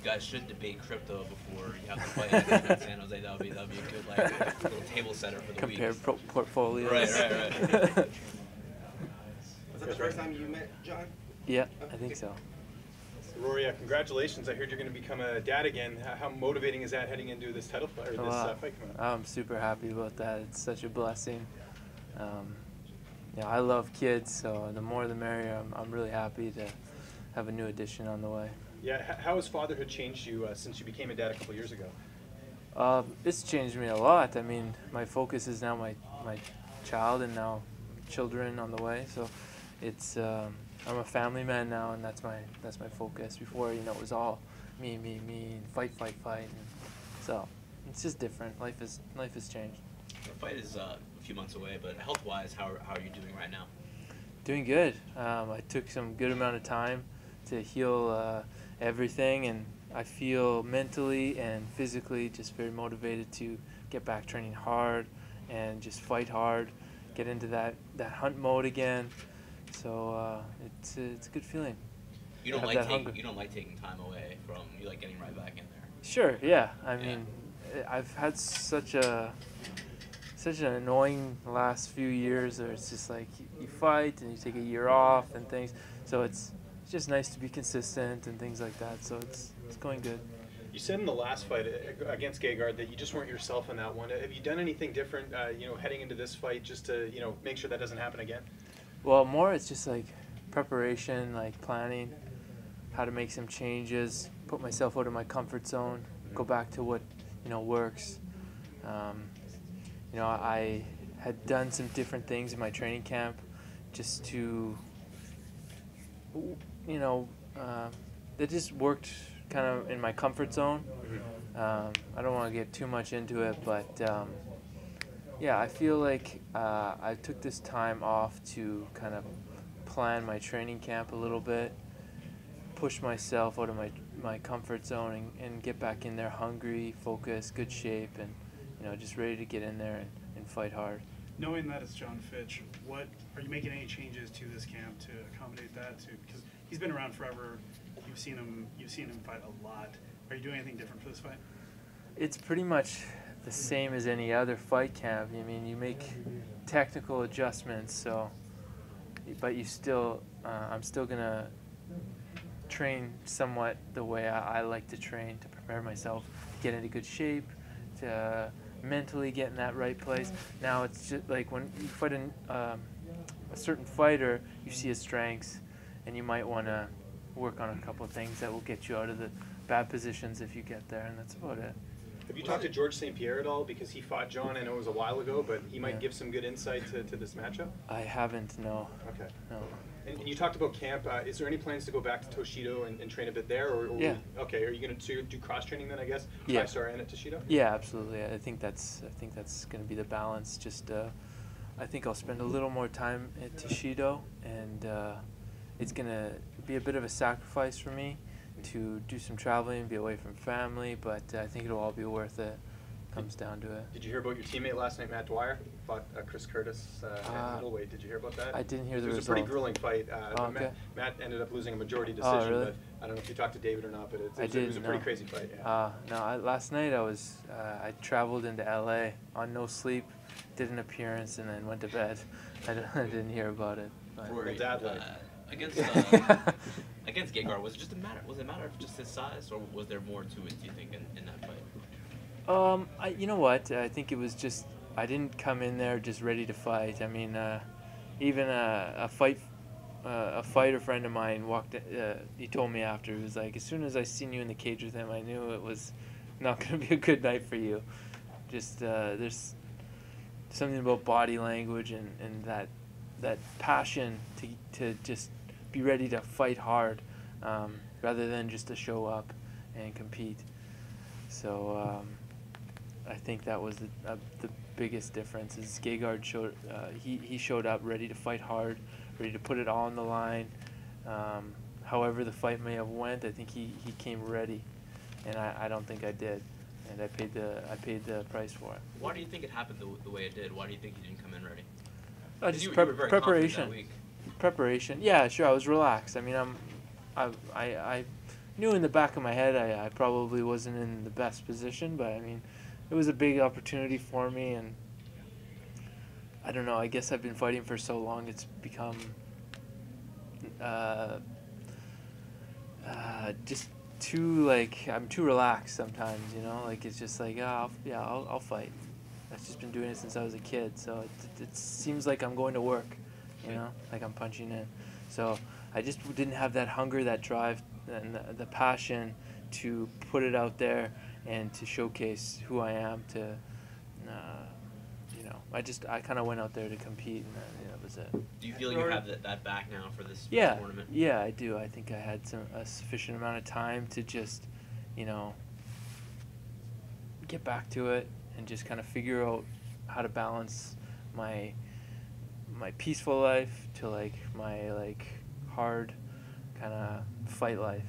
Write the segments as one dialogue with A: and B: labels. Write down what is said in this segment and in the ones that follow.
A: guys should debate crypto before you have the fight in San Jose. That'd be a good like little table setter for the
B: Compare
A: week.
B: portfolios.
A: Right.
C: Was that the first time you met John?
B: Yeah, I think so.
D: Rory, congratulations. I heard you're going to become a dad again. How motivating is that heading into this title fight, or this fight coming up?
B: I'm super happy about that. It's such a blessing. I love kids, so the more the merrier. I'm really happy to have a new addition on the way.
D: Yeah, how has fatherhood changed you since you became a dad a couple years ago?
B: It's changed me a lot. I mean, my focus is now my child and now children on the way. So it's I'm a family man now, and that's my focus. Before, it was all me, and fight. And so it's just different. Life has changed.
A: The fight is a few months away, but health-wise, how are you doing right now?
B: Doing good. I took some good amount of time to heal everything, and I feel mentally and physically just very motivated to get back training hard and just fight hard, get into that hunt mode again. So it's a good feeling.
A: You don't like taking time away from, you like getting right back in there.
B: Sure, yeah. I mean, I've had such an annoying last few years where it's just like you fight and you take a year off and things. So it's just nice to be consistent and things like that. So it's going good.
D: You said in the last fight against Gegard that you just weren't yourself in that one. Have you done anything different, heading into this fight just to, make sure that doesn't happen again?
B: Well, more it's just like preparation, like planning, how to make some changes, put myself out of my comfort zone, go back to what, works. I had done some different things in my training camp just to, that just worked kind of in my comfort zone. I don't want to get too much into it, but I feel like I took this time off to kind of plan my training camp a little bit, push myself out of my comfort zone and get back in there hungry, focused, good shape, and just ready to get in there and fight hard.
E: Knowing that it's John Fitch, what are you making any changes to this camp to accommodate that? Because he's been around forever. You've seen him fight a lot. Are you doing anything different for this fight?
B: It's pretty much the same as any other fight camp. I mean, you make technical adjustments, but you still, I'm still gonna train somewhat the way I like to train to prepare myself, get into good shape, to mentally get in that right place. Now it's just like when you fight a certain fighter, you see his strengths, and you might want to work on a couple of things that will get you out of the bad positions if you get there, and that's about it.
D: Have you talked to George St. Pierre at all? Because he fought John, I know it was a while ago, but he might give some good insight to this matchup?
B: I haven't, no.
D: Okay.
B: No.
D: And you talked about camp. Is there any plans to go back to Toshido and train a bit there?
B: Yeah.
D: Okay, are you going to do cross-training then, I guess?
B: Yeah.
D: 5-star and at Toshido?
B: Yeah, absolutely. I think that's going to be the balance. Just, I think I'll spend a little more time at Toshido, and it's going to be a bit of a sacrifice for me to do some traveling, be away from family, but I think it'll all be worth it. Comes down to it.
D: Did you hear about your teammate last night, Matt Dwyer? Fought Chris Curtis at middleweight. Did you hear about that?
B: I didn't hear the
D: result. It was a pretty grueling fight.
B: Okay.
D: Matt ended up losing a majority decision.
B: Oh, really?
D: But I don't know if you talked to David or not, but it was a pretty crazy fight.
B: Yeah. Last night I traveled into LA on no sleep, did an appearance, and then went to bed. I didn't hear about it.
A: Rory, against Gegard, was it a matter of just his size, or was there more to it, do you think, in that fight?
B: You know what? I think it was just, I didn't come in there just ready to fight. I mean, even a fighter friend of mine he told me after, he was like, as soon as I seen you in the cage with him, I knew it was not going to be a good night for you. Just, there's something about body language and that passion to just be ready to fight hard, rather than just to show up and compete. So I think that was the biggest difference. Is Gegard showed he showed up ready to fight hard, ready to put it all on the line. However the fight may have went, I think he came ready, and I don't think I did, and I paid the price for it.
A: Why do you think it happened the way it did? Why do you think you didn't come in ready?
B: Just
A: you were very
B: preparation.
A: confident that week.
B: Preparation. Yeah, sure. I was relaxed. I mean, I knew in the back of my head I probably wasn't in the best position, but I mean, it was a big opportunity for me, and I don't know, I guess I've been fighting for so long, it's become just too, like, I'm too relaxed sometimes, you know, like, it's just like, oh, I'll fight. I've just been doing it since I was a kid, so it seems like I'm going to work, you know, like I'm punching in. So I just didn't have that hunger, that drive, and the passion to put it out there and to showcase who I am, to, you know, I kind of went out there to compete, and that was it.
A: Do you feel you have that back now for this
B: Yeah,
A: tournament?
B: yeah, I do. I think I had a sufficient amount of time to just, you know, get back to it and just kind of figure out how to balance my peaceful life to like my like hard kind of fight life.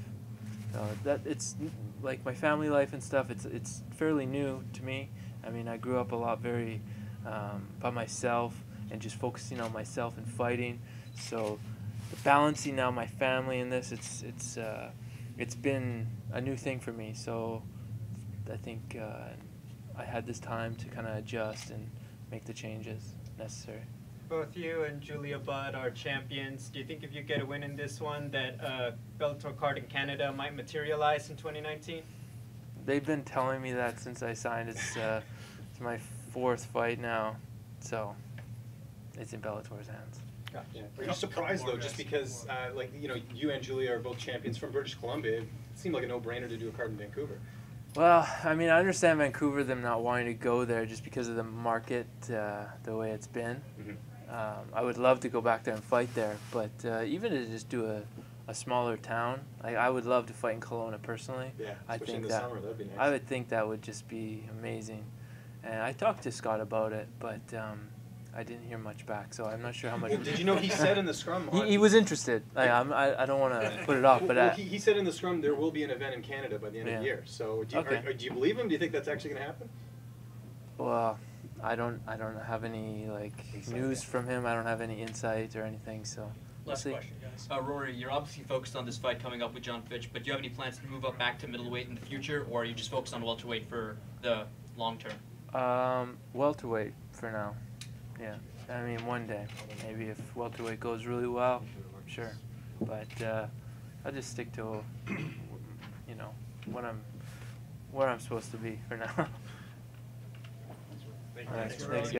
B: So that it's like my family life and stuff. It's fairly new to me. I mean, I grew up a lot very by myself and just focusing on myself and fighting. So balancing now my family in this, it's been a new thing for me. So I think I had this time to kind of adjust and make the changes necessary.
F: Both you and Julia Budd are champions. Do you think if you get a win in this one that Bellator card in Canada might materialize in 2019?
B: They've been telling me that since I signed. It's my 4th fight now, so it's in Bellator's hands.
D: Yeah. Are you surprised though, just because like, you know, you and Julia are both champions from British Columbia? It seemed like a no-brainer to do a card in Vancouver.
B: Well, I mean, I understand Vancouver, them not wanting to go there just because of the market, the way it's been. I would love to go back there and fight there, but even to just do a smaller town, I would love to fight in Kelowna personally.
D: Yeah,
B: I
D: especially
B: think
D: in the summer, that'd be nice.
B: I would think that would just be amazing. And I talked to Scott about it, but I didn't hear much back, so I'm not sure how much.
D: Well, did you know he said in the scrum?
B: He was interested. I don't want to put it off, but
D: well, he said in the scrum there will be an event in Canada by the end of the year. So do you believe him? Do you think that's actually going to happen?
B: Well, I don't have any news from him. I don't have any insight or anything. So
G: Last question, guys. Rory, you're obviously focused on this fight coming up with John Fitch, but do you have any plans to move up back to middleweight in the future, or are you just focused on welterweight for the long term?
B: Welterweight for now. Yeah, I mean one day, maybe if welterweight goes really well, sure. But I'll just stick to, you know, where I'm supposed to be for now.
E: Thank
B: All right,
E: you.
B: thanks, guys.